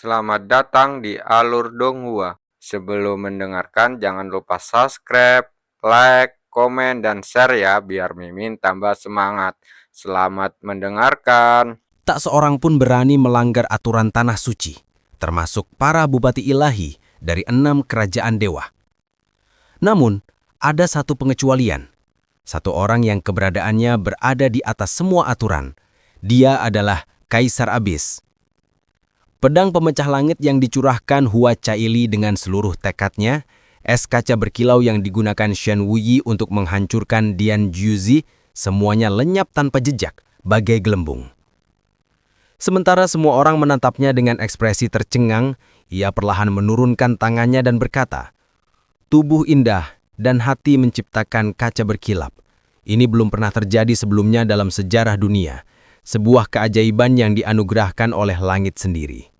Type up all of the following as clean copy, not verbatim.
Selamat datang di Alur Donghua. Sebelum mendengarkan, jangan lupa subscribe, like, komen, dan share ya, biar Mimin tambah semangat. Selamat mendengarkan. Tak seorang pun berani melanggar aturan tanah suci, termasuk para bupati ilahi dari 6 kerajaan dewa. Namun, ada satu pengecualian. Satu orang yang keberadaannya berada di atas semua aturan. Dia adalah Kaisar Abyss. Pedang pemecah langit yang dicurahkan Hua Caili dengan seluruh tekadnya, es kaca berkilau yang digunakan Shen Wuyi untuk menghancurkan Dian Juzi, semuanya lenyap tanpa jejak, bagai gelembung. Sementara semua orang menatapnya dengan ekspresi tercengang, ia perlahan menurunkan tangannya dan berkata, "Tubuh indah dan hati menciptakan kaca berkilap. Ini belum pernah terjadi sebelumnya dalam sejarah dunia, sebuah keajaiban yang dianugerahkan oleh langit sendiri."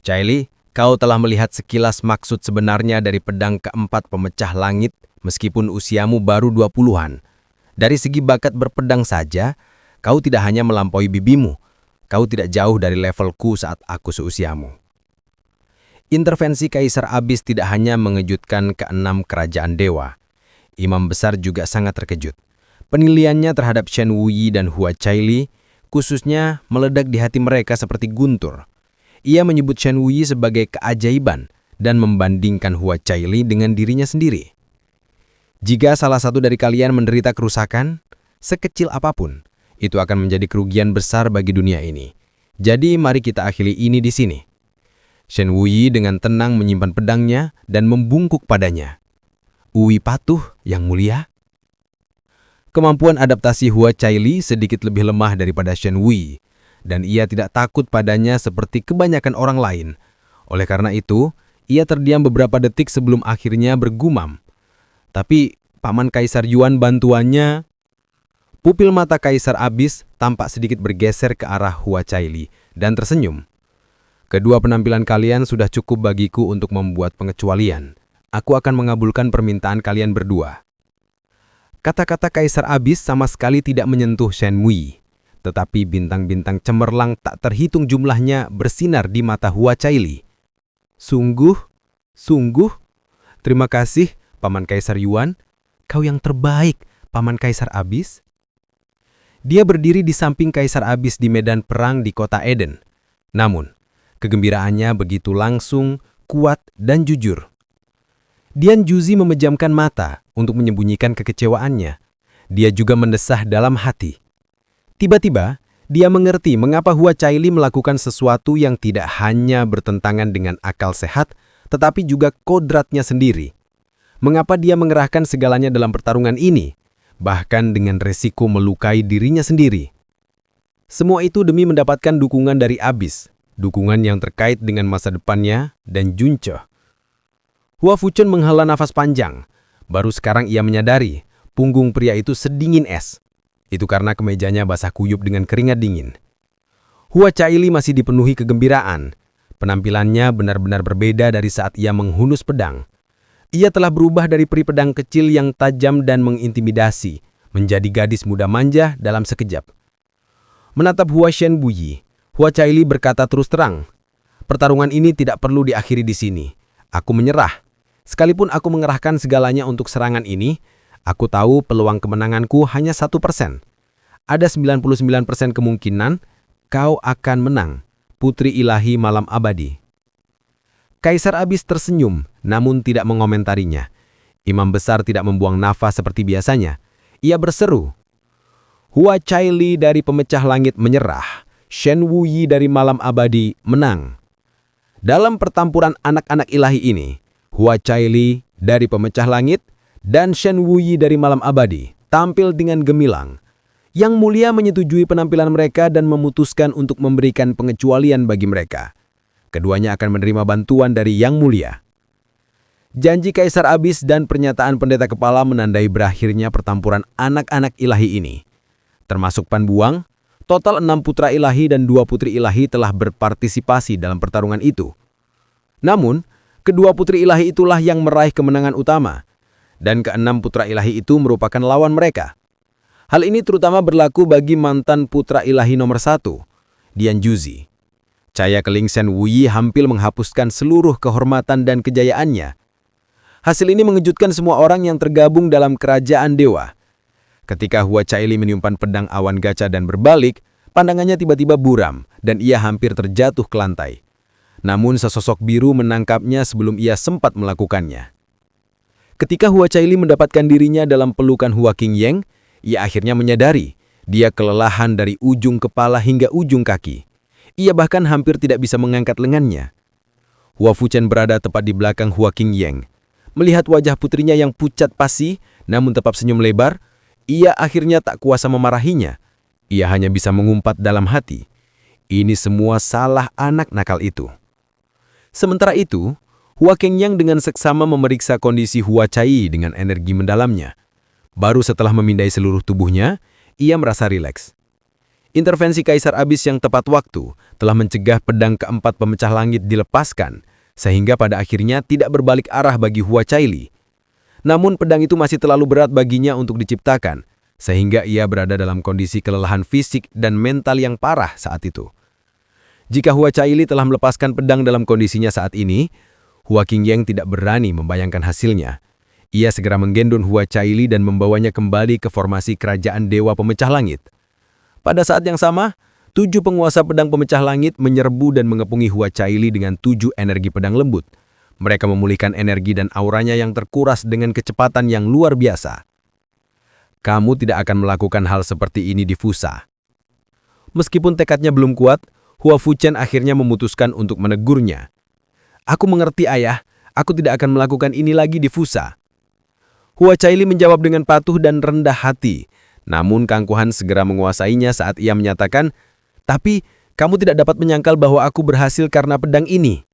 Caili, kau telah melihat sekilas maksud sebenarnya dari pedang keempat pemecah langit meskipun usiamu baru 20-an. Dari segi bakat berpedang saja, kau tidak hanya melampaui bibimu, kau tidak jauh dari levelku saat aku seusiamu. Intervensi Kaisar Abyss tidak hanya mengejutkan ke-6 kerajaan dewa. Imam besar juga sangat terkejut. Penilaiannya terhadap Shen Wuyi dan Hua Caili khususnya meledak di hati mereka seperti guntur. Ia menyebut Shen Wuyi sebagai keajaiban dan membandingkan Hua Caili dengan dirinya sendiri. Jika salah satu dari kalian menderita kerusakan, sekecil apapun, itu akan menjadi kerugian besar bagi dunia ini. Jadi mari kita akhiri ini di sini. Shen Wuyi dengan tenang menyimpan pedangnya dan membungkuk padanya. "Wuyi patuh, yang mulia." Kemampuan adaptasi Hua Caili sedikit lebih lemah daripada Shen Wuyi, dan ia tidak takut padanya seperti kebanyakan orang lain. Oleh karena itu, ia terdiam beberapa detik sebelum akhirnya bergumam. "Tapi, Paman Kaisar Yuan bantuannya..." Pupil mata Kaisar Abyss tampak sedikit bergeser ke arah Hua Caili dan tersenyum. "Kedua penampilan kalian sudah cukup bagiku untuk membuat pengecualian. Aku akan mengabulkan permintaan kalian berdua." Kata-kata Kaisar Abyss sama sekali tidak menyentuh Shen Wuyi. Tetapi bintang-bintang cemerlang tak terhitung jumlahnya bersinar di mata Hua Caili. Sungguh, terima kasih, Paman Kaisar Yuan. Kau yang terbaik, Paman Kaisar Abyss." Dia berdiri di samping Kaisar Abyss di medan perang di kota Eden. Namun, kegembiraannya begitu langsung, kuat, dan jujur. Dian Juzi memejamkan mata untuk menyembunyikan kekecewaannya. Dia juga mendesah dalam hati. Tiba-tiba, dia mengerti mengapa Hua Caili melakukan sesuatu yang tidak hanya bertentangan dengan akal sehat, tetapi juga kodratnya sendiri. Mengapa dia mengerahkan segalanya dalam pertarungan ini, bahkan dengan resiko melukai dirinya sendiri. Semua itu demi mendapatkan dukungan dari Abyss, dukungan yang terkait dengan masa depannya dan Junce. Hua Fuchun menghela nafas panjang. Baru sekarang ia menyadari, punggung pria itu sedingin es. Itu karena kemejanya basah kuyup dengan keringat dingin. Hua Caili masih dipenuhi kegembiraan. Penampilannya benar-benar berbeda dari saat ia menghunus pedang. Ia telah berubah dari peri pedang kecil yang tajam dan mengintimidasi, menjadi gadis muda manja dalam sekejap. Menatap Hua Shen Wuyi, Hua Caili berkata terus terang, "Pertarungan ini tidak perlu diakhiri di sini. Aku menyerah. Sekalipun aku mengerahkan segalanya untuk serangan ini, aku tahu peluang kemenanganku hanya 1%. Ada 99% kemungkinan kau akan menang, Putri Ilahi Malam Abadi." Kaisar Abyss tersenyum, namun tidak mengomentarinya. Imam besar tidak membuang nafas seperti biasanya. Ia berseru, "Hua Caili dari pemecah langit menyerah, Shen Wuyi dari Malam Abadi menang." Dalam pertempuran anak-anak ilahi ini, Hua Caili dari pemecah langit dan Shen Wuyi dari Malam Abadi tampil dengan gemilang. Yang mulia menyetujui penampilan mereka dan memutuskan untuk memberikan pengecualian bagi mereka. Keduanya akan menerima bantuan dari Yang Mulia. Janji Kaisar Abyss dan pernyataan pendeta kepala menandai berakhirnya pertempuran anak-anak ilahi ini. Termasuk Pan Buang, total 6 putra ilahi dan 2 putri ilahi telah berpartisipasi dalam pertarungan itu. Namun, kedua putri ilahi itulah yang meraih kemenangan utama. Dan ke-6 putra ilahi itu merupakan lawan mereka. Hal ini terutama berlaku bagi mantan putra ilahi nomor 1, Dian Juzi. Cahaya Kelingsen Wuyi hampir menghapuskan seluruh kehormatan dan kejayaannya. Hasil ini mengejutkan semua orang yang tergabung dalam kerajaan dewa. Ketika Hua Caili meniupkan pedang awan gacha dan berbalik, pandangannya tiba-tiba buram dan ia hampir terjatuh ke lantai. Namun sesosok biru menangkapnya sebelum ia sempat melakukannya. Ketika Hua Caili mendapatkan dirinya dalam pelukan Hua Qingyang, ia akhirnya menyadari dia kelelahan dari ujung kepala hingga ujung kaki. Ia bahkan hampir tidak bisa mengangkat lengannya. Hua Fuchen berada tepat di belakang Hua Qingyang. Melihat wajah putrinya yang pucat pasi, namun tetap senyum lebar, ia akhirnya tak kuasa memarahinya. Ia hanya bisa mengumpat dalam hati, ini semua salah anak nakal itu. Sementara itu, Hua Qingyang dengan seksama memeriksa kondisi Hua Cai dengan energi mendalamnya. Baru setelah memindai seluruh tubuhnya, ia merasa rileks. Intervensi Kaisar Abyss yang tepat waktu telah mencegah pedang keempat pemecah langit dilepaskan, sehingga pada akhirnya tidak berbalik arah bagi Hua Caili. Namun pedang itu masih terlalu berat baginya untuk diciptakan, sehingga ia berada dalam kondisi kelelahan fisik dan mental yang parah saat itu. Jika Hua Caili telah melepaskan pedang dalam kondisinya saat ini, Hua Qingyang tidak berani membayangkan hasilnya. Ia segera menggendong Hua Caili dan membawanya kembali ke formasi kerajaan Dewa Pemecah Langit. Pada saat yang sama, 7 penguasa pedang pemecah langit menyerbu dan mengepungi Hua Caili dengan 7 energi pedang lembut. Mereka memulihkan energi dan auranya yang terkuras dengan kecepatan yang luar biasa. Kamu tidak akan melakukan hal seperti ini di Fusa. Meskipun tekadnya belum kuat, Hua Fuchen akhirnya memutuskan untuk menegurnya. Aku mengerti ayah, aku tidak akan melakukan ini lagi di Fusa. Hua Caili menjawab dengan patuh dan rendah hati, namun keangkuhan segera menguasainya saat ia menyatakan, "Tapi, kamu tidak dapat menyangkal bahwa aku berhasil karena pedang ini."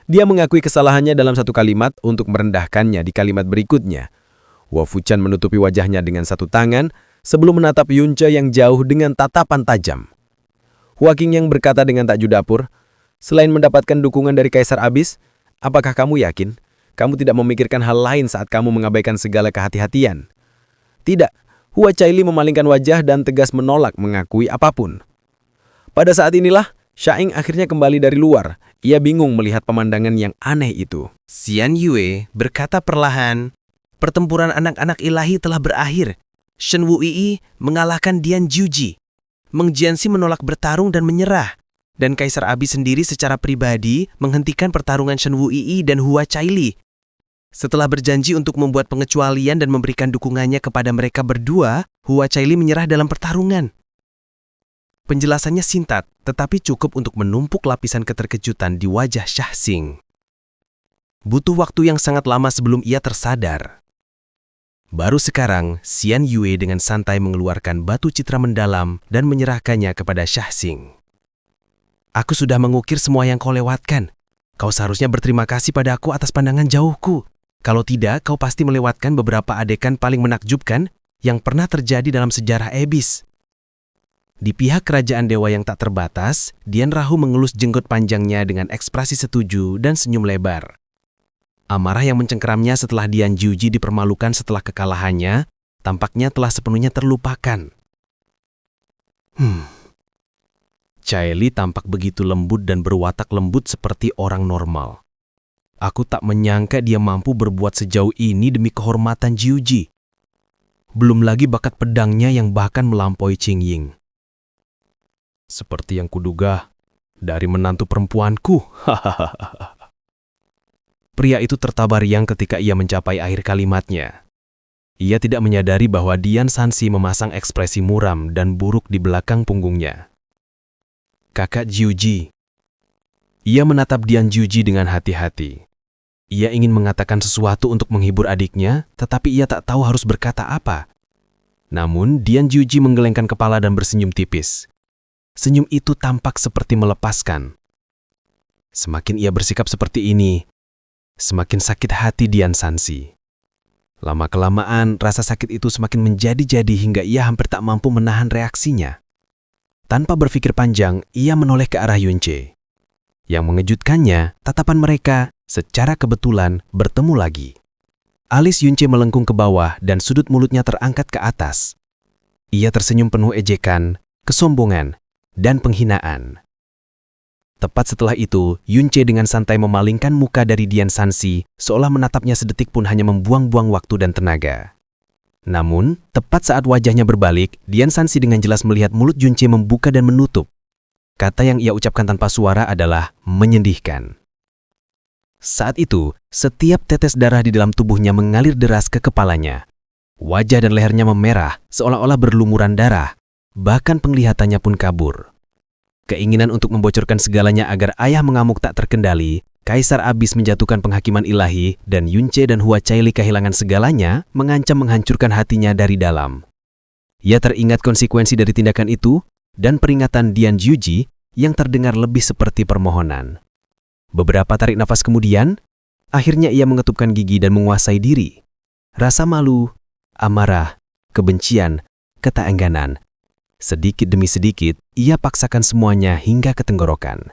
Dia mengakui kesalahannya dalam satu kalimat untuk merendahkannya di kalimat berikutnya. Hua Fuchen menutupi wajahnya dengan satu tangan sebelum menatap Yunce yang jauh dengan tatapan tajam. Hua Qingyang berkata dengan takjub dapur, "Selain mendapatkan dukungan dari Kaisar Abyss, apakah kamu yakin kamu tidak memikirkan hal lain saat kamu mengabaikan segala kehati-hatian?" Tidak, Hua Caili memalingkan wajah dan tegas menolak mengakui apapun. Pada saat inilah, Sha'ing akhirnya kembali dari luar. Ia bingung melihat pemandangan yang aneh itu. Xian Yue berkata perlahan, "Pertempuran anak-anak ilahi telah berakhir. Shen Wuyi mengalahkan Dian Jiuji. Meng Jianxi menolak bertarung dan menyerah. Dan Kaisar Abyss sendiri secara pribadi menghentikan pertarungan Shen Wuyi dan Hua Caili. Setelah berjanji untuk membuat pengecualian dan memberikan dukungannya kepada mereka berdua, Hua Caili menyerah dalam pertarungan." Penjelasannya singkat, tetapi cukup untuk menumpuk lapisan keterkejutan di wajah Shahxing. Butuh waktu yang sangat lama sebelum ia tersadar. Baru sekarang, Xian Yue dengan santai mengeluarkan batu citra mendalam dan menyerahkannya kepada Shahxing. "Aku sudah mengukir semua yang kau lewatkan. Kau seharusnya berterima kasih pada aku atas pandangan jauhku. Kalau tidak, kau pasti melewatkan beberapa adegan paling menakjubkan yang pernah terjadi dalam sejarah Abyss." Di pihak kerajaan dewa yang tak terbatas, Dian Rahu mengelus jenggot panjangnya dengan ekspresi setuju dan senyum lebar. Amarah yang mencengkeramnya setelah Dian Jiuji dipermalukan setelah kekalahannya, tampaknya telah sepenuhnya terlupakan. Caili tampak begitu lembut dan berwatak lembut seperti orang normal. Aku tak menyangka dia mampu berbuat sejauh ini demi kehormatan Jiuji. Belum lagi bakat pedangnya yang bahkan melampaui Qingying. Seperti yang kuduga, dari menantu perempuanku. Pria itu tertawa riang ketika ia mencapai akhir kalimatnya. Ia tidak menyadari bahwa Dian Sansi memasang ekspresi muram dan buruk di belakang punggungnya. "Kakak Jiuji." Ia menatap Dian Jiuji dengan hati-hati. Ia ingin mengatakan sesuatu untuk menghibur adiknya, tetapi ia tak tahu harus berkata apa. Namun, Dian Jiuji menggelengkan kepala dan bersenyum tipis. Senyum itu tampak seperti melepaskan. Semakin ia bersikap seperti ini, semakin sakit hati Dian Sansi. Lama-kelamaan, rasa sakit itu semakin menjadi-jadi hingga ia hampir tak mampu menahan reaksinya. Tanpa berpikir panjang, ia menoleh ke arah Yunce. Yang mengejutkannya, tatapan mereka secara kebetulan bertemu lagi. Alis Yunce melengkung ke bawah dan sudut mulutnya terangkat ke atas. Ia tersenyum penuh ejekan, kesombongan, dan penghinaan. Tepat setelah itu, Yunce dengan santai memalingkan muka dari Dian Sansi, seolah menatapnya sedetik pun hanya membuang-buang waktu dan tenaga. Namun, tepat saat wajahnya berbalik, Dian Sansi dengan jelas melihat mulut Yunce membuka dan menutup. Kata yang ia ucapkan tanpa suara adalah menyedihkan. Saat itu, setiap tetes darah di dalam tubuhnya mengalir deras ke kepalanya. Wajah dan lehernya memerah, seolah-olah berlumuran darah. Bahkan penglihatannya pun kabur. Keinginan untuk membocorkan segalanya agar ayah mengamuk tak terkendali, Kaisar Abyss menjatuhkan penghakiman ilahi dan Yunce dan Hua Caili kehilangan segalanya, mengancam menghancurkan hatinya dari dalam. Ia teringat konsekuensi dari tindakan itu dan peringatan Dian Juji yang terdengar lebih seperti permohonan. Beberapa tarik nafas kemudian, akhirnya ia mengetupkan gigi dan menguasai diri. Rasa malu, amarah, kebencian, ketaengganan. Sedikit demi sedikit, ia paksakan semuanya hingga ke tenggorokan.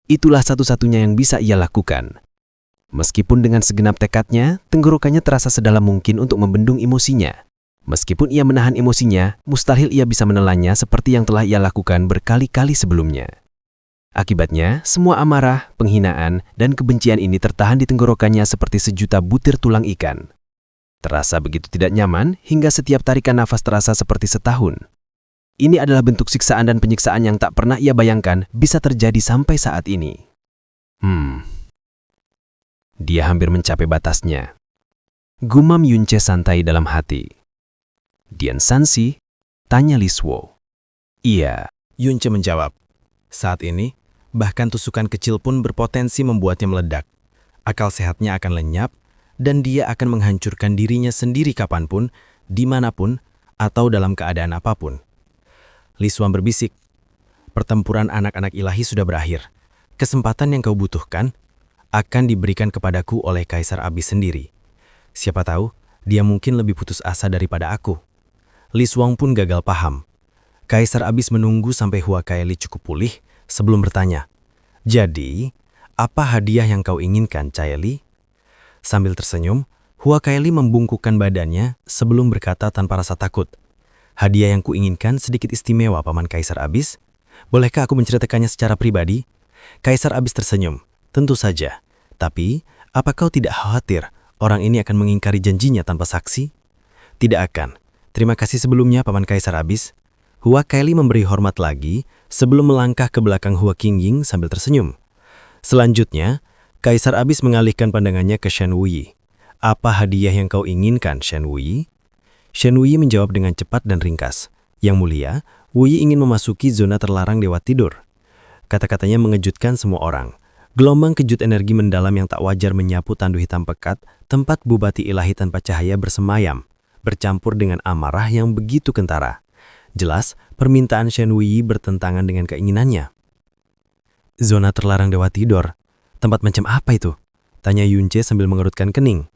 Itulah satu-satunya yang bisa ia lakukan. Meskipun dengan segenap tekadnya, tenggorokannya terasa sedalam mungkin untuk membendung emosinya. Meskipun ia menahan emosinya, mustahil ia bisa menelannya seperti yang telah ia lakukan berkali-kali sebelumnya. Akibatnya, semua amarah, penghinaan, dan kebencian ini tertahan di tenggorokannya seperti sejuta butir tulang ikan. Terasa begitu tidak nyaman hingga setiap tarikan nafas terasa seperti setahun. Ini adalah bentuk siksaan dan penyiksaan yang tak pernah ia bayangkan bisa terjadi sampai saat ini. Dia hampir mencapai batasnya. Gumam Yunce santai dalam hati. Dian Sansi, tanya Li Suo. Iya, Yunce menjawab. Saat ini, bahkan tusukan kecil pun berpotensi membuatnya meledak. Akal sehatnya akan lenyap, dan dia akan menghancurkan dirinya sendiri kapanpun, dimanapun, atau dalam keadaan apapun. Li Suo berbisik, pertempuran anak-anak ilahi sudah berakhir. Kesempatan yang kau butuhkan akan diberikan kepadaku oleh Kaisar Abyss sendiri. Siapa tahu, dia mungkin lebih putus asa daripada aku. Li Suo pun gagal paham. Kaisar Abyss menunggu sampai Hua Caili cukup pulih sebelum bertanya, "Jadi, apa hadiah yang kau inginkan, Caili?" Sambil tersenyum, Hua Caili membungkukkan badannya sebelum berkata tanpa rasa takut, "Hadiah yang kuinginkan sedikit istimewa, Paman Kaisar Abyss. Bolehkah aku menceritakannya secara pribadi?" Kaisar Abyss tersenyum. "Tentu saja. Tapi, apa kau tidak khawatir orang ini akan mengingkari janjinya tanpa saksi?" "Tidak akan. Terima kasih sebelumnya, Paman Kaisar Abyss." Hua Caili memberi hormat lagi sebelum melangkah ke belakang Hua Qingying sambil tersenyum. Selanjutnya, Kaisar Abyss mengalihkan pandangannya ke Shen Wuyi. "Apa hadiah yang kau inginkan, Shen Wuyi?" Shen Wuyi menjawab dengan cepat dan ringkas. "Yang mulia, Wuyi ingin memasuki zona terlarang Dewa Tidur." Kata-katanya mengejutkan semua orang. Gelombang kejut energi mendalam yang tak wajar menyapu tandu hitam pekat, tempat bupati ilahi tanpa cahaya bersemayam, bercampur dengan amarah yang begitu kentara. Jelas, permintaan Shen Wuyi bertentangan dengan keinginannya. "Zona terlarang Dewa Tidur? Tempat macam apa itu?" tanya Yunce sambil mengerutkan kening.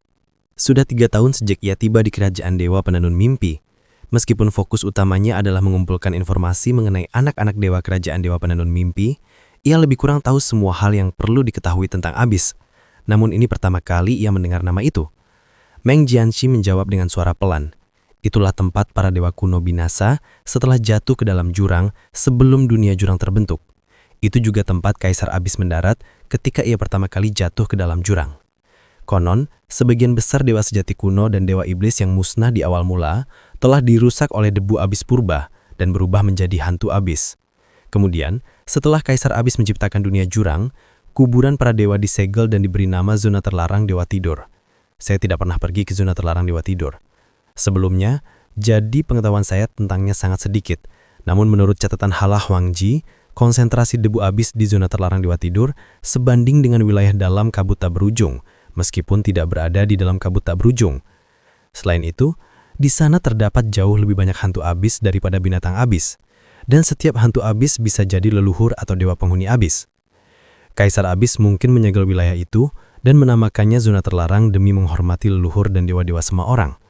Sudah 3 tahun sejak ia tiba di kerajaan Dewa Penenun Mimpi. Meskipun fokus utamanya adalah mengumpulkan informasi mengenai anak-anak dewa kerajaan Dewa Penenun Mimpi, ia lebih kurang tahu semua hal yang perlu diketahui tentang Abyss. Namun ini pertama kali ia mendengar nama itu. Meng Jianxi menjawab dengan suara pelan. Itulah tempat para dewa kuno binasa setelah jatuh ke dalam jurang sebelum dunia jurang terbentuk. Itu juga tempat Kaisar Abyss mendarat ketika ia pertama kali jatuh ke dalam jurang. Konon, sebagian besar dewa sejati kuno dan dewa iblis yang musnah di awal mula telah dirusak oleh debu Abyss purba dan berubah menjadi hantu Abyss. Kemudian, setelah Kaisar Abyss menciptakan dunia jurang, kuburan para dewa disegel dan diberi nama zona terlarang Dewa Tidur. Saya tidak pernah pergi ke zona terlarang Dewa Tidur. Sebelumnya, jadi pengetahuan saya tentangnya sangat sedikit. Namun menurut catatan Hala Huangji, konsentrasi debu Abyss di zona terlarang Dewa Tidur sebanding dengan wilayah dalam kabut tak berujung, meskipun tidak berada di dalam kabut tak berujung. Selain itu, di sana terdapat jauh lebih banyak hantu Abyss daripada binatang Abyss. Dan setiap hantu Abyss bisa jadi leluhur atau dewa penghuni Abyss. Kaisar Abyss mungkin menyegel wilayah itu dan menamakannya zona terlarang demi menghormati leluhur dan dewa-dewa semua orang.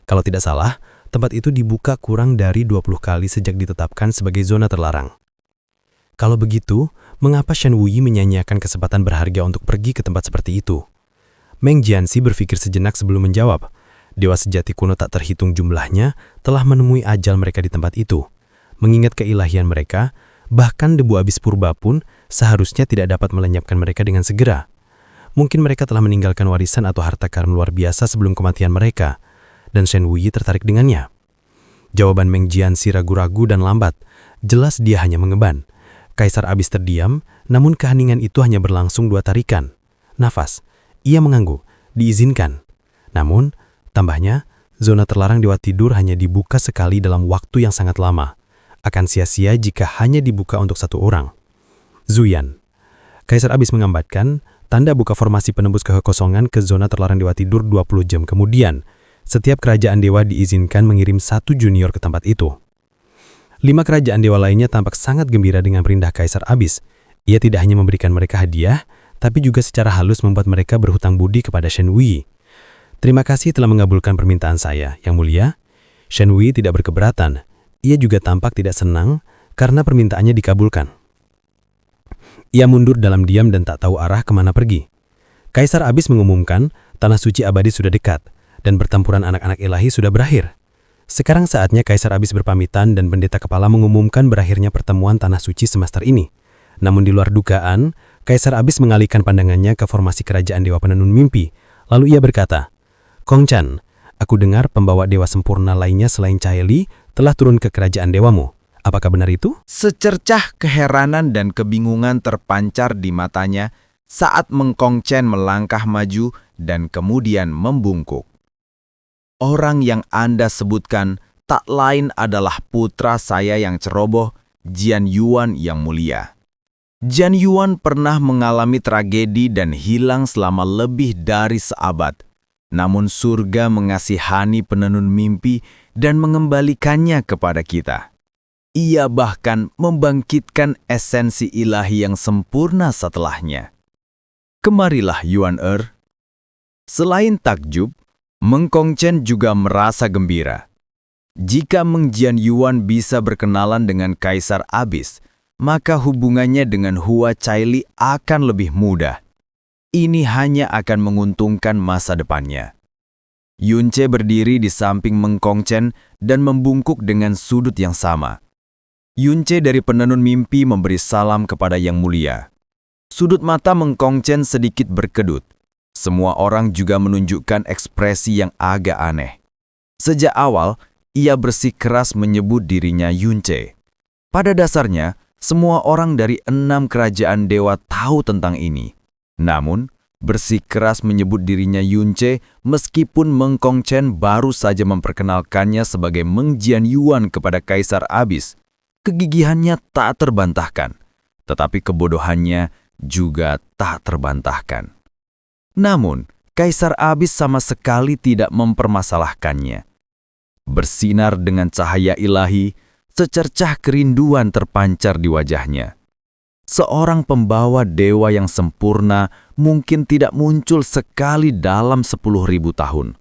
Kalau tidak salah, tempat itu dibuka kurang dari 20 kali sejak ditetapkan sebagai zona terlarang. Kalau begitu, mengapa Shen Wuyi menyanyiakan kesempatan berharga untuk pergi ke tempat seperti itu? Meng Jianxi berpikir sejenak sebelum menjawab. Dewa sejati kuno tak terhitung jumlahnya telah menemui ajal mereka di tempat itu. Mengingat keilahian mereka, Bahkan debu abis purba pun seharusnya tidak dapat melenyapkan mereka dengan segera. Mungkin mereka telah meninggalkan warisan atau harta karun luar biasa sebelum kematian mereka, dan Shen Wuyi tertarik dengannya. Jawaban Meng Jianxi ragu-ragu dan lambat. Jelas dia hanya mengeban. Kaisar Abis terdiam, namun keheningan itu hanya berlangsung 2 tarikan. Nafas. Ia mengangguk. Diizinkan. Namun, tambahnya, zona terlarang Dewa Tidur hanya dibuka sekali dalam waktu yang sangat lama. Akan sia-sia jika hanya dibuka untuk 1 orang. Zuyan. Kaisar Abis mengambatkan, tanda buka formasi penembus kekosongan ke zona terlarang Dewa Tidur 20 jam kemudian. Setiap kerajaan dewa diizinkan mengirim 1 junior ke tempat itu. 5 kerajaan dewa lainnya tampak sangat gembira dengan perintah Kaisar Abis. Ia tidak hanya memberikan mereka hadiah, tapi juga secara halus membuat mereka berhutang budi kepada Shen Wuyi. Terima kasih telah mengabulkan permintaan saya, Yang Mulia. Shen Wuyi tidak berkeberatan. Ia juga tampak tidak senang karena permintaannya dikabulkan. Ia mundur dalam diam dan tak tahu arah kemana pergi. Kaisar Abis mengumumkan tanah suci abadi sudah dekat dan pertempuran anak-anak ilahi sudah berakhir. Sekarang saatnya Kaisar Abis berpamitan dan pendeta kepala mengumumkan berakhirnya pertemuan tanah suci semester ini. Namun di luar dugaan, Kaisar Abis mengalihkan pandangannya ke formasi kerajaan dewa penenun mimpi. Lalu ia berkata, Kong Chan, aku dengar pembawa dewa sempurna lainnya selain Caeli telah turun ke kerajaan dewamu. Apakah benar itu? Secercah keheranan dan kebingungan terpancar di matanya saat Meng Kong Chen melangkah maju dan kemudian membungkuk. Orang yang Anda sebutkan tak lain adalah putra saya yang ceroboh, Jian Yuan yang mulia. Jian Yuan pernah mengalami tragedi dan hilang selama lebih dari seabad. Namun surga mengasihani penenun mimpi dan mengembalikannya kepada kita. Ia bahkan membangkitkan esensi ilahi yang sempurna setelahnya. Kemarilah Yuan Er. Selain takjub, Meng Kong Chen juga merasa gembira. Jika Meng Jian Yuan bisa berkenalan dengan Kaisar Abis, maka hubungannya dengan Hua Caeli akan lebih mudah. Ini hanya akan menguntungkan masa depannya. Yunce berdiri di samping Meng Kong Chen dan membungkuk dengan sudut yang sama. Yunce dari penenun mimpi memberi salam kepada Yang Mulia. Sudut mata Meng Kong Chen sedikit berkedut. Semua orang juga menunjukkan ekspresi yang agak aneh. Sejak awal, ia bersikeras menyebut dirinya Yunce. Pada dasarnya, semua orang dari 6 kerajaan dewa tahu tentang ini. Namun, bersikeras menyebut dirinya Yunce meskipun Meng Kong Chen baru saja memperkenalkannya sebagai Meng Jian Yuan kepada Kaisar Abis. Kegigihannya tak terbantahkan, tetapi kebodohannya juga tak terbantahkan. Namun, Kaisar Abis sama sekali tidak mempermasalahkannya. Bersinar dengan cahaya ilahi, secercah kerinduan terpancar di wajahnya. Seorang pembawa dewa yang sempurna mungkin tidak muncul sekali dalam 10.000 tahun.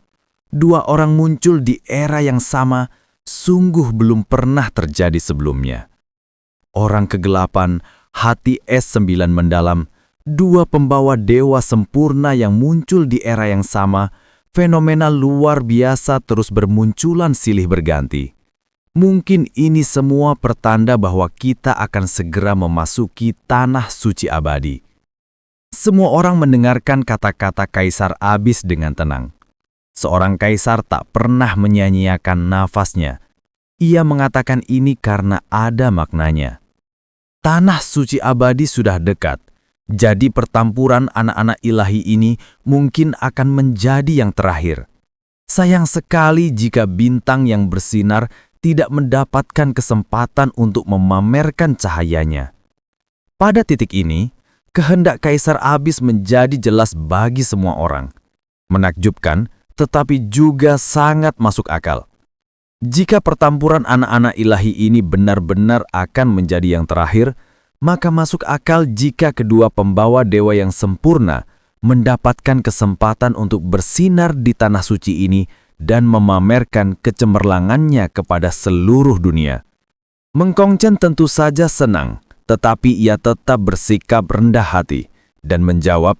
2 orang muncul di era yang sama, sungguh belum pernah terjadi sebelumnya. Orang kegelapan, hati S9 mendalam, 2 pembawa dewa sempurna yang muncul di era yang sama, fenomena luar biasa terus bermunculan silih berganti. Mungkin ini semua pertanda bahwa kita akan segera memasuki tanah suci abadi. Semua orang mendengarkan kata-kata Kaisar Abis dengan tenang. Seorang kaisar tak pernah menyia-nyiakan nafasnya. Ia mengatakan ini karena ada maknanya. Tanah suci abadi sudah dekat. Jadi pertempuran anak-anak ilahi ini mungkin akan menjadi yang terakhir. Sayang sekali jika bintang yang bersinar tidak mendapatkan kesempatan untuk memamerkan cahayanya. Pada titik ini, kehendak Kaisar Abis menjadi jelas bagi semua orang. Menakjubkan, tetapi juga sangat masuk akal. Jika pertempuran anak-anak ilahi ini benar-benar akan menjadi yang terakhir, maka masuk akal jika kedua pembawa dewa yang sempurna mendapatkan kesempatan untuk bersinar di tanah suci ini dan memamerkan kecemerlangannya kepada seluruh dunia. Meng Kong Chen tentu saja senang, tetapi ia tetap bersikap rendah hati dan menjawab,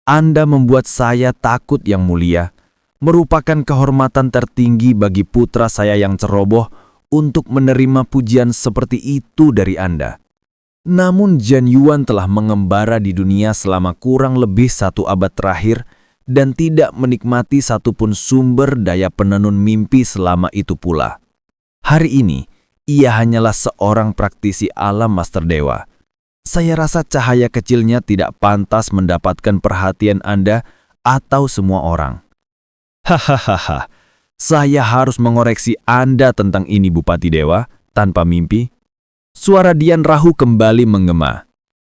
Anda membuat saya takut Yang Mulia, merupakan kehormatan tertinggi bagi putra saya yang ceroboh untuk menerima pujian seperti itu dari Anda. Namun Jian Yuan telah mengembara di dunia selama kurang lebih 1 abad terakhir dan tidak menikmati satupun sumber daya penenun mimpi selama itu pula. Hari ini, ia hanyalah seorang praktisi alam Master Dewa. Saya rasa cahaya kecilnya tidak pantas mendapatkan perhatian Anda atau semua orang. Hahaha, saya harus mengoreksi Anda tentang ini Bupati Dewa tanpa mimpi. Suara Dian Rahu kembali menggema.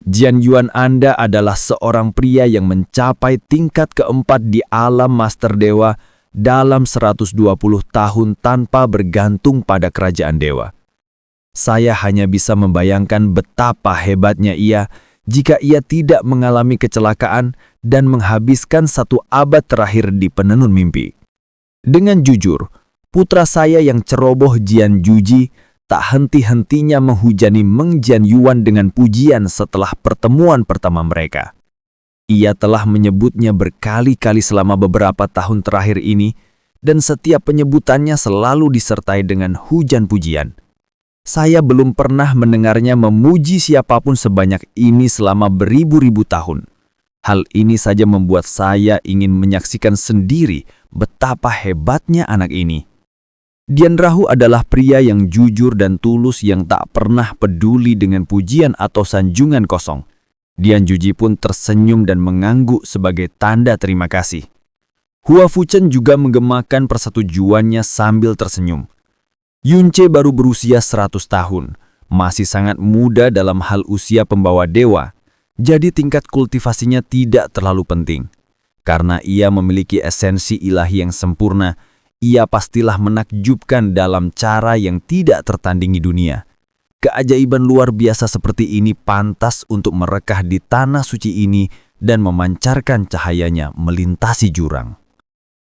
Jian Yuan Anda adalah seorang pria yang mencapai tingkat keempat di alam Master Dewa dalam 120 tahun tanpa bergantung pada kerajaan dewa. Saya hanya bisa membayangkan betapa hebatnya ia jika ia tidak mengalami kecelakaan dan menghabiskan 1 abad terakhir di penenun mimpi. Dengan jujur, putra saya yang ceroboh Jian Juji tak henti-hentinya menghujani Meng Jian Yuan dengan pujian setelah pertemuan pertama mereka. Ia telah menyebutnya berkali-kali selama beberapa tahun terakhir ini, dan setiap penyebutannya selalu disertai dengan hujan pujian. Saya belum pernah mendengarnya memuji siapapun sebanyak ini selama beribu-ribu tahun. Hal ini saja membuat saya ingin menyaksikan sendiri betapa hebatnya anak ini. Dian Rahu adalah pria yang jujur dan tulus yang tak pernah peduli dengan pujian atau sanjungan kosong. Dian Juji pun tersenyum dan mengangguk sebagai tanda terima kasih. Hua Fuchen juga menggemakan persetujuannya sambil tersenyum. Yunce baru berusia 100 tahun, masih sangat muda dalam hal usia pembawa dewa, jadi tingkat kultivasinya tidak terlalu penting. Karena ia memiliki esensi ilahi yang sempurna, ia pastilah menakjubkan dalam cara yang tidak tertandingi dunia. Keajaiban luar biasa seperti ini pantas untuk merekah di tanah suci ini dan memancarkan cahayanya melintasi jurang.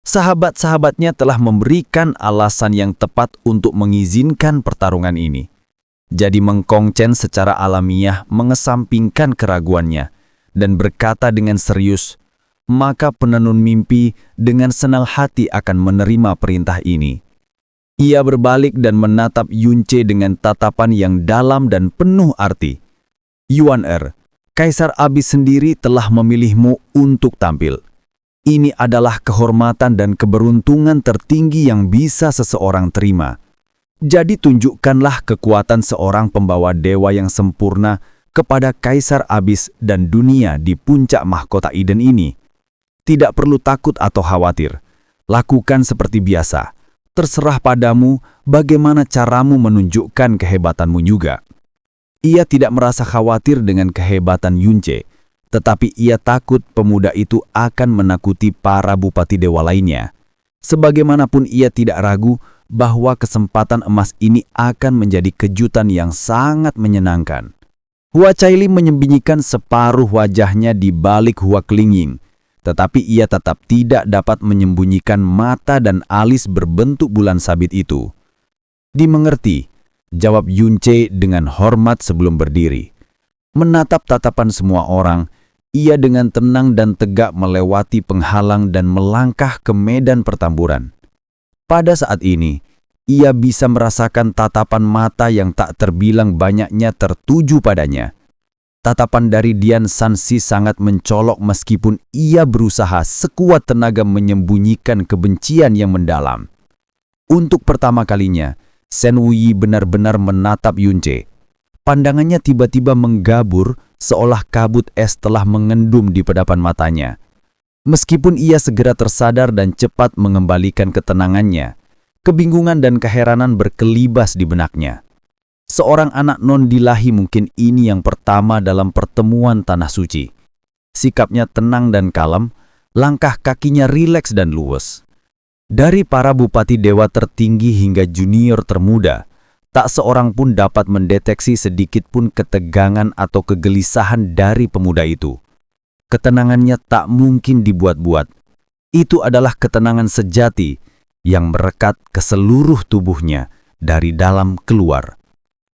Sahabat-sahabatnya telah memberikan alasan yang tepat untuk mengizinkan pertarungan ini. Jadi Meng Kongchen secara alamiah mengesampingkan keraguannya dan berkata dengan serius, maka penenun mimpi dengan senang hati akan menerima perintah ini. Ia berbalik dan menatap Yunce dengan tatapan yang dalam dan penuh arti. Yuan Kaisar Abis sendiri telah memilihmu untuk tampil. Ini adalah kehormatan dan keberuntungan tertinggi yang bisa seseorang terima. Jadi tunjukkanlah kekuatan seorang pembawa dewa yang sempurna kepada Kaisar Abis dan dunia di puncak mahkota Eden ini. Tidak perlu takut atau khawatir. Lakukan seperti biasa. Terserah padamu bagaimana caramu menunjukkan kehebatanmu juga. Ia tidak merasa khawatir dengan kehebatan Yunce, tetapi ia takut pemuda itu akan menakuti para bupati dewa lainnya. Sebagaimanapun ia tidak ragu bahwa kesempatan emas ini akan menjadi kejutan yang sangat menyenangkan. Hua Caili menyembunyikan separuh wajahnya di balik Hua Klingying, tetapi ia tetap tidak dapat menyembunyikan mata dan alis berbentuk bulan sabit itu. Dimengerti, jawab Yunce dengan hormat sebelum berdiri. Menatap tatapan semua orang, ia dengan tenang dan tegak melewati penghalang dan melangkah ke medan pertempuran. Pada saat ini, ia bisa merasakan tatapan mata yang tak terbilang banyaknya tertuju padanya. Tatapan dari Dian Sansi sangat mencolok meskipun ia berusaha sekuat tenaga menyembunyikan kebencian yang mendalam. Untuk pertama kalinya, Shen Wuyi benar-benar menatap Yunce. Pandangannya tiba-tiba menggabur seolah kabut es telah mengendum di pedapan matanya. Meskipun ia segera tersadar dan cepat mengembalikan ketenangannya, kebingungan dan keheranan berkelibas di benaknya. Seorang anak non-dilahi mungkin ini yang pertama dalam pertemuan tanah suci. Sikapnya tenang dan kalem, langkah kakinya rileks dan luwes. Dari para bupati dewa tertinggi hingga junior termuda, tak seorang pun dapat mendeteksi sedikit pun ketegangan atau kegelisahan dari pemuda itu. Ketenangannya tak mungkin dibuat-buat. Itu adalah ketenangan sejati yang merekat ke seluruh tubuhnya dari dalam keluar.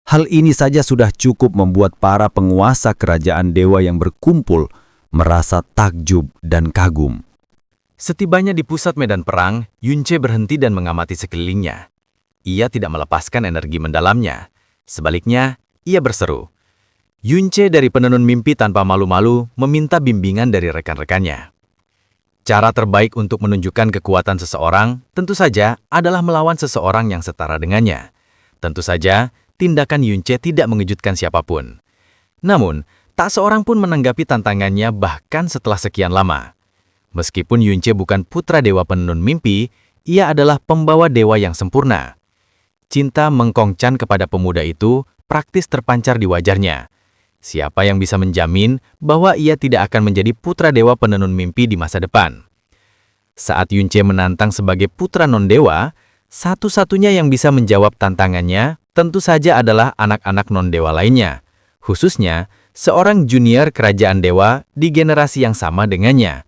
Hal ini saja sudah cukup membuat para penguasa kerajaan dewa yang berkumpul merasa takjub dan kagum. Setibanya di pusat medan perang, Yunce berhenti dan mengamati sekelilingnya. Ia tidak melepaskan energi mendalamnya. Sebaliknya, ia berseru, Yunce dari penenun mimpi tanpa malu-malu meminta bimbingan dari rekan-rekannya. Cara terbaik untuk menunjukkan kekuatan seseorang tentu saja adalah melawan seseorang yang setara dengannya. Tentu saja, tindakan Yunce tidak mengejutkan siapapun. Namun, tak seorang pun menanggapi tantangannya bahkan setelah sekian lama. Meskipun Yunce bukan putra dewa penenun mimpi, ia adalah pembawa dewa yang sempurna. Cinta mengkongcan kepada pemuda itu praktis terpancar di wajahnya. Siapa yang bisa menjamin bahwa ia tidak akan menjadi putra dewa penenun mimpi di masa depan? Saat Yunce menantang sebagai putra non-dewa, satu-satunya yang bisa menjawab tantangannya tentu saja adalah anak-anak non-dewa lainnya, khususnya seorang junior kerajaan dewa di generasi yang sama dengannya.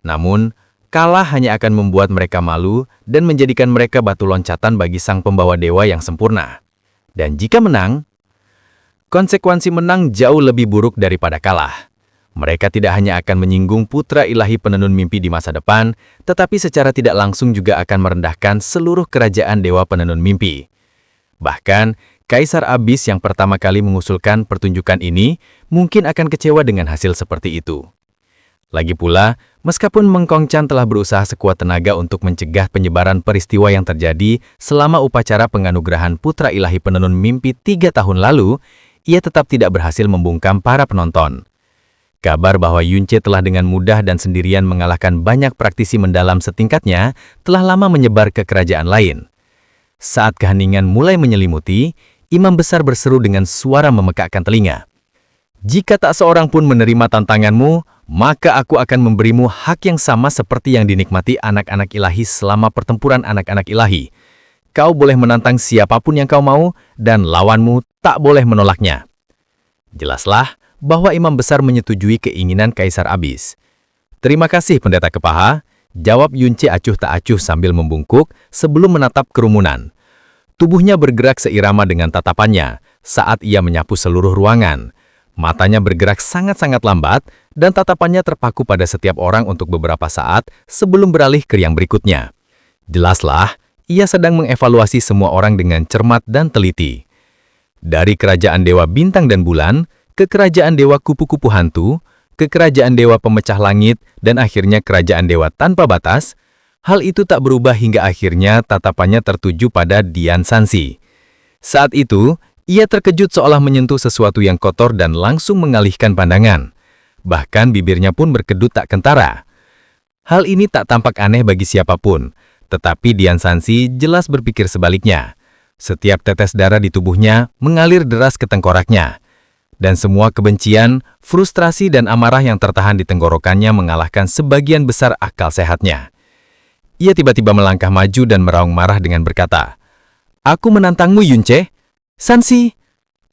Namun, kalah hanya akan membuat mereka malu dan menjadikan mereka batu loncatan bagi sang pembawa dewa yang sempurna. Dan jika menang, konsekuensi menang jauh lebih buruk daripada kalah. Mereka tidak hanya akan menyinggung putra ilahi penenun mimpi di masa depan, tetapi secara tidak langsung juga akan merendahkan seluruh kerajaan dewa penenun mimpi. Bahkan, Kaisar Abyss yang pertama kali mengusulkan pertunjukan ini mungkin akan kecewa dengan hasil seperti itu. Lagi pula, meskipun Mengkongcan telah berusaha sekuat tenaga untuk mencegah penyebaran peristiwa yang terjadi selama upacara penganugerahan putra ilahi penenun mimpi 3 tahun lalu, ia tetap tidak berhasil membungkam para penonton. Kabar bahwa Yunce telah dengan mudah dan sendirian mengalahkan banyak praktisi mendalam setingkatnya telah lama menyebar ke kerajaan lain. Saat keheningan mulai menyelimuti, imam besar berseru dengan suara memekakkan telinga. Jika tak seorang pun menerima tantanganmu, maka aku akan memberimu hak yang sama seperti yang dinikmati anak-anak ilahi selama pertempuran anak-anak ilahi. Kau boleh menantang siapapun yang kau mau, dan lawanmu tak boleh menolaknya. Jelaslah bahwa imam besar menyetujui keinginan Kaisar Abyss. Terima kasih pendeta Kepaha, jawab Yunce acuh tak acuh sambil membungkuk sebelum menatap kerumunan. Tubuhnya bergerak seirama dengan tatapannya saat ia menyapu seluruh ruangan. Matanya bergerak sangat-sangat lambat dan tatapannya terpaku pada setiap orang untuk beberapa saat sebelum beralih ke yang berikutnya. Jelaslah, ia sedang mengevaluasi semua orang dengan cermat dan teliti. Dari kerajaan dewa bintang dan bulan, ke kerajaan dewa kupu-kupu hantu, ke kerajaan dewa pemecah langit, dan akhirnya kerajaan dewa tanpa batas, hal itu tak berubah hingga akhirnya tatapannya tertuju pada Dian Sansi. Saat itu, ia terkejut seolah menyentuh sesuatu yang kotor dan langsung mengalihkan pandangan. Bahkan bibirnya pun berkedut tak kentara. Hal ini tak tampak aneh bagi siapapun, tetapi Dian Sansi jelas berpikir sebaliknya. Setiap tetes darah di tubuhnya mengalir deras ke tengkoraknya. Dan semua kebencian, frustrasi dan amarah yang tertahan di tenggorokannya mengalahkan sebagian besar akal sehatnya. Ia tiba-tiba melangkah maju dan meraung marah dengan berkata, "Aku menantangmu, Yunce." "Sansi!"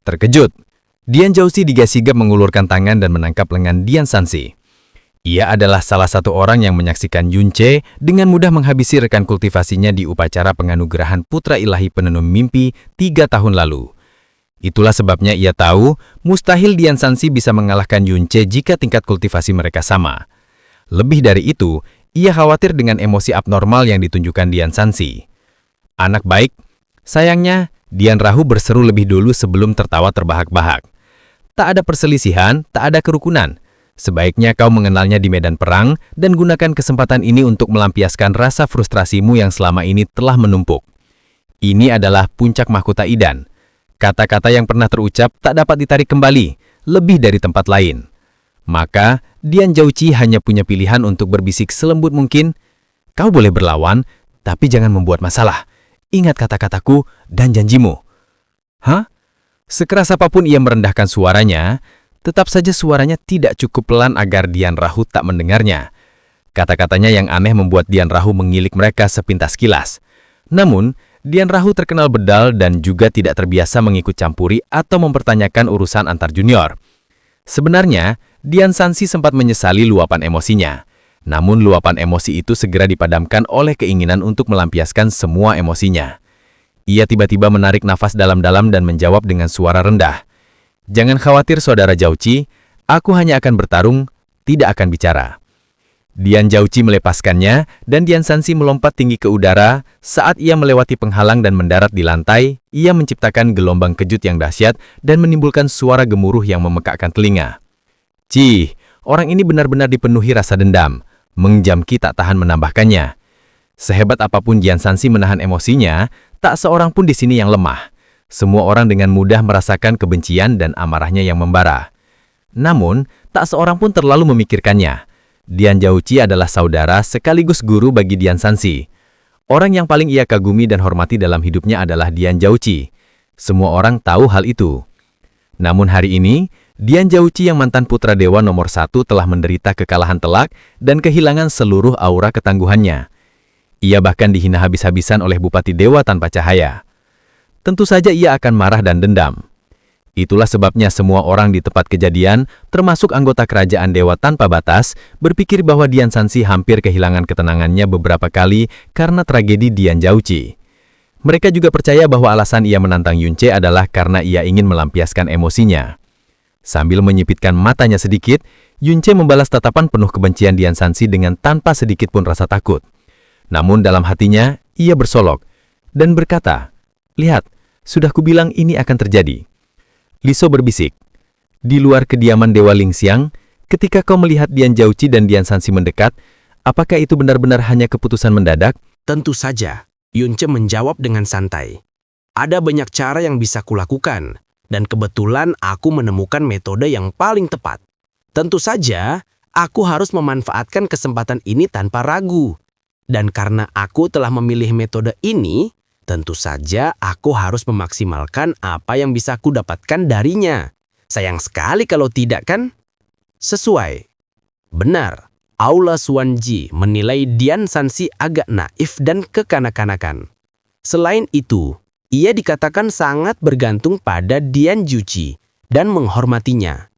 Terkejut, Dian Zhaoxi sigap mengulurkan tangan dan menangkap lengan Dian Sansi. Ia adalah salah satu orang yang menyaksikan Yunce dengan mudah menghabisi rekan kultivasinya di upacara penganugerahan putra ilahi penenun mimpi 3 tahun lalu. Itulah sebabnya ia tahu mustahil Dian Sansi bisa mengalahkan Yunce jika tingkat kultivasi mereka sama. Lebih dari itu, ia khawatir dengan emosi abnormal yang ditunjukkan Dian Sansi. "Anak baik." Sayangnya, Dian Rahu berseru lebih dulu sebelum tertawa terbahak-bahak. "Tak ada perselisihan, tak ada kerukunan. Sebaiknya kau mengenalnya di medan perang dan gunakan kesempatan ini untuk melampiaskan rasa frustrasimu yang selama ini telah menumpuk. Ini adalah puncak mahkota Idan. Kata-kata yang pernah terucap tak dapat ditarik kembali, lebih dari tempat lain. Maka, Dian Zhaoxi hanya punya pilihan untuk berbisik selembut mungkin. Kau boleh berlawan, tapi jangan membuat masalah. Ingat kata-kataku dan janjimu." Hah? Sekeras apapun ia merendahkan suaranya, tetap saja suaranya tidak cukup pelan agar Dian Rahu tak mendengarnya. Kata-katanya yang aneh membuat Dian Rahu mengilik mereka sepintas kilas. Namun, Dian Rahu terkenal bedal dan juga tidak terbiasa mengikut campuri atau mempertanyakan urusan antar junior. Sebenarnya, Dian Sansi sempat menyesali luapan emosinya. Namun luapan emosi itu segera dipadamkan oleh keinginan untuk melampiaskan semua emosinya. Ia tiba-tiba menarik nafas dalam-dalam dan menjawab dengan suara rendah. "Jangan khawatir saudara Zhaoxi, aku hanya akan bertarung, tidak akan bicara." Dian Zhaoqi melepaskannya, dan Dian Sansi melompat tinggi ke udara. Saat ia melewati penghalang dan mendarat di lantai, ia menciptakan gelombang kejut yang dahsyat dan menimbulkan suara gemuruh yang memekakkan telinga. Cih, orang ini benar-benar dipenuhi rasa dendam. Meng Jamqi tak tahan menambahkannya. Sehebat apapun Dian Sansi menahan emosinya, tak seorang pun di sini yang lemah. Semua orang dengan mudah merasakan kebencian dan amarahnya yang membara. Namun, tak seorang pun terlalu memikirkannya. Dian Zhaoqi adalah saudara sekaligus guru bagi Dian Sansi. Orang yang paling ia kagumi dan hormati dalam hidupnya adalah Dian Zhaoqi. Semua orang tahu hal itu. Namun hari ini, Dian Zhaoqi yang mantan putra dewa nomor 1 telah menderita kekalahan telak dan kehilangan seluruh aura ketangguhannya. Ia bahkan dihina habis-habisan oleh Bupati Dewa tanpa cahaya. Tentu saja ia akan marah dan dendam. Itulah sebabnya semua orang di tempat kejadian, termasuk anggota kerajaan Dewa Tanpa Batas, berpikir bahwa Dian Sansi hampir kehilangan ketenangannya beberapa kali karena tragedi Dian Zhaoqi. Mereka juga percaya bahwa alasan ia menantang Yunce adalah karena ia ingin melampiaskan emosinya. Sambil menyipitkan matanya sedikit, Yunce membalas tatapan penuh kebencian Dian Sansi dengan tanpa sedikit pun rasa takut. Namun dalam hatinya, ia bersolok dan berkata, "Lihat, sudah kubilang ini akan terjadi." Liso berbisik, "Di luar kediaman Dewa Lingxiang, ketika kau melihat Dian Zhaoqi dan Dian Sansi mendekat, apakah itu benar-benar hanya keputusan mendadak?" Tentu saja, Yunce menjawab dengan santai. Ada banyak cara yang bisa kulakukan, dan kebetulan aku menemukan metode yang paling tepat. Tentu saja, aku harus memanfaatkan kesempatan ini tanpa ragu. Dan karena aku telah memilih metode ini, tentu saja aku harus memaksimalkan apa yang bisa aku dapatkan darinya. Sayang sekali kalau tidak, kan? Sesuai. Benar, Aula Xuanji menilai Dian Sansi agak naif dan kekanak-kanakan. Selain itu, ia dikatakan sangat bergantung pada Dian Zhaoqi dan menghormatinya.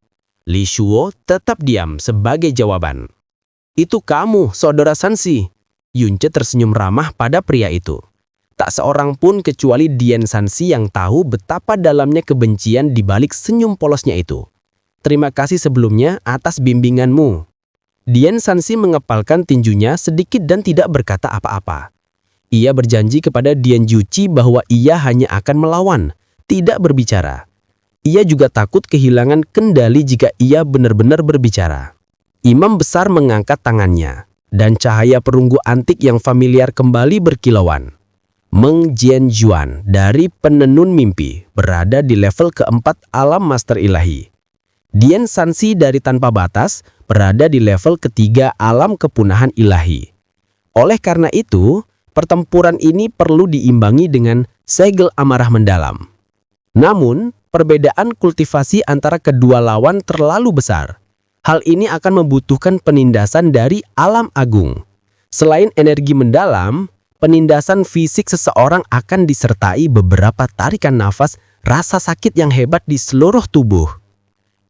Li Shuo tetap diam sebagai jawaban. "Itu kamu, saudara Sansi." Yunce tersenyum ramah pada pria itu. Tak seorang pun kecuali Dian Sansi yang tahu betapa dalamnya kebencian di balik senyum polosnya itu. "Terima kasih sebelumnya atas bimbinganmu." Dian Sansi mengepalkan tinjunya sedikit dan tidak berkata apa-apa. Ia berjanji kepada Dian Zhaoqi bahwa ia hanya akan melawan, tidak berbicara. Ia juga takut kehilangan kendali jika ia benar-benar berbicara. Imam besar mengangkat tangannya, dan cahaya perunggu antik yang familiar kembali berkilauan. Meng Jianjuan dari penenun mimpi berada di level keempat alam master ilahi. Dian Sansi dari Tanpa Batas berada di level ketiga alam kepunahan ilahi. Oleh karena itu, pertempuran ini perlu diimbangi dengan segel amarah mendalam. Namun, perbedaan kultivasi antara kedua lawan terlalu besar. Hal ini akan membutuhkan penindasan dari alam agung. Selain energi mendalam, penindasan fisik seseorang akan disertai beberapa tarikan nafas, rasa sakit yang hebat di seluruh tubuh.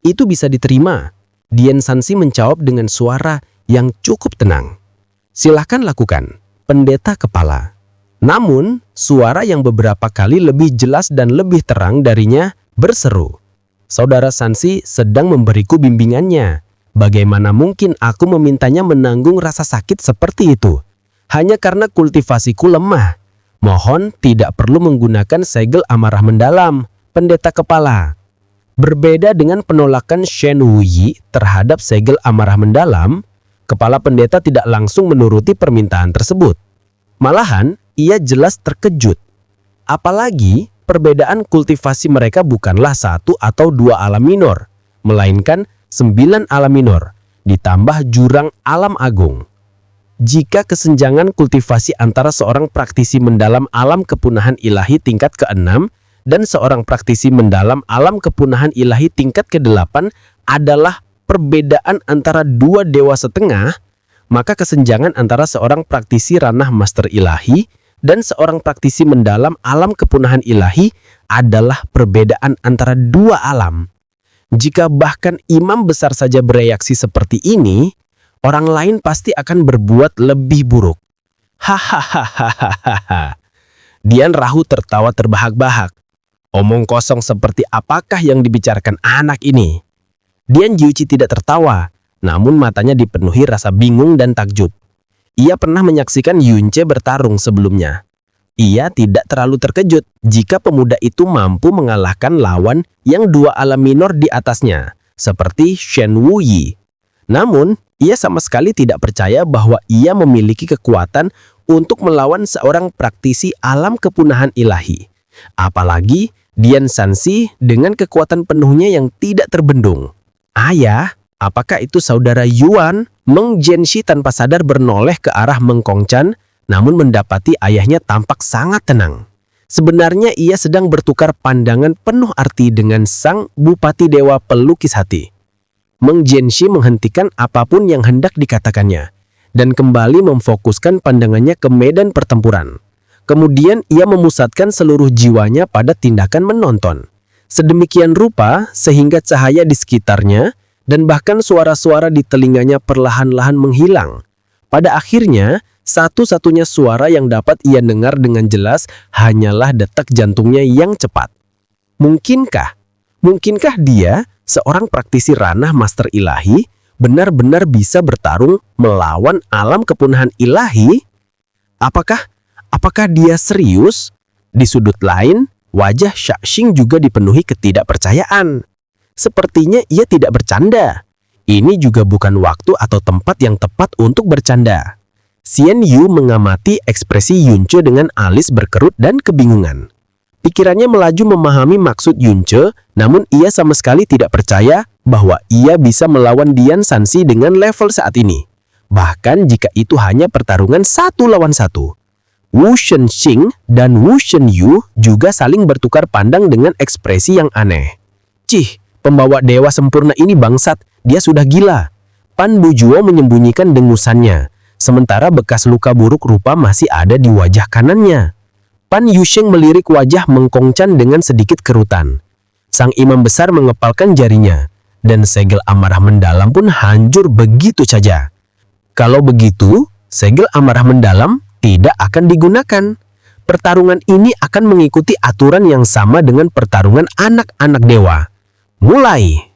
Itu bisa diterima. Dian Sansi menjawab dengan suara yang cukup tenang. "Silahkan lakukan, pendeta kepala." Namun, suara yang beberapa kali lebih jelas dan lebih terang darinya berseru, "Saudara Sansi sedang memberiku bimbingannya. Bagaimana mungkin aku memintanya menanggung rasa sakit seperti itu? Hanya karena kultivasiku lemah. Mohon tidak perlu menggunakan segel amarah mendalam, pendeta kepala." Berbeda dengan penolakan Shen Wuyi terhadap segel amarah mendalam, kepala pendeta tidak langsung menuruti permintaan tersebut. Malahan, ia jelas terkejut. Apalagi, perbedaan kultivasi mereka bukanlah 1 atau 2 alam minor, melainkan 9 alam minor, ditambah jurang alam agung. Jika kesenjangan kultivasi antara seorang praktisi mendalam alam kepunahan ilahi tingkat ke-6 dan seorang praktisi mendalam alam kepunahan ilahi tingkat ke-8 adalah perbedaan antara 2 dewa setengah, maka kesenjangan antara seorang praktisi ranah master ilahi dan seorang praktisi mendalam alam kepunahan ilahi adalah perbedaan antara 2 alam. Jika bahkan imam besar saja bereaksi seperti ini, orang lain pasti akan berbuat lebih buruk. Hahaha. Dian Rahu tertawa terbahak-bahak. Omong kosong seperti apakah yang dibicarakan anak ini? Dian Zhaoqi tidak tertawa, namun matanya dipenuhi rasa bingung dan takjub. Ia pernah menyaksikan Yunce bertarung sebelumnya. Ia tidak terlalu terkejut jika pemuda itu mampu mengalahkan lawan yang 2 alam minor di atasnya, seperti Shen Wuyi. Namun, ia sama sekali tidak percaya bahwa ia memiliki kekuatan untuk melawan seorang praktisi alam kepunahan ilahi. Apalagi Dian Sansi dengan kekuatan penuhnya yang tidak terbendung. Ayah, apakah itu saudara Yuan? Meng Jianxi tanpa sadar bernoleh ke arah Meng Kongchan, namun mendapati ayahnya tampak sangat tenang. Sebenarnya ia sedang bertukar pandangan penuh arti dengan sang Bupati Dewa Pelukis Hati. Meng Jianxi menghentikan apapun yang hendak dikatakannya dan kembali memfokuskan pandangannya ke medan pertempuran. Kemudian ia memusatkan seluruh jiwanya pada tindakan menonton. Sedemikian rupa sehingga cahaya di sekitarnya dan bahkan suara-suara di telinganya perlahan-lahan menghilang. Pada akhirnya, satu-satunya suara yang dapat ia dengar dengan jelas hanyalah detak jantungnya yang cepat. Mungkinkah dia, seorang praktisi ranah master ilahi, benar-benar bisa bertarung melawan alam kepunahan ilahi? Apakah dia serius? Di sudut lain, wajah Shaxing juga dipenuhi ketidakpercayaan. Sepertinya ia tidak bercanda. Ini juga bukan waktu atau tempat yang tepat untuk bercanda. Xian Yu mengamati ekspresi Yunce dengan alis berkerut dan kebingungan. Pikirannya melaju memahami maksud Yunce, namun ia sama sekali tidak percaya bahwa ia bisa melawan Dian Sansi dengan level saat ini. Bahkan jika itu hanya pertarungan 1 lawan 1. Wu Shenxing dan Wu Shenyu juga saling bertukar pandang dengan ekspresi yang aneh. Cih, pembawa dewa sempurna ini bangsat, dia sudah gila. Pan Bujuo menyembunyikan dengusannya. Sementara bekas luka buruk rupa masih ada di wajah kanannya. Pan Yusheng melirik wajah Meng Kongchan dengan sedikit kerutan. Sang imam besar mengepalkan jarinya, dan segel amarah mendalam pun hancur begitu saja. Kalau begitu, segel amarah mendalam tidak akan digunakan. Pertarungan ini akan mengikuti aturan yang sama dengan pertarungan anak-anak dewa. Mulai!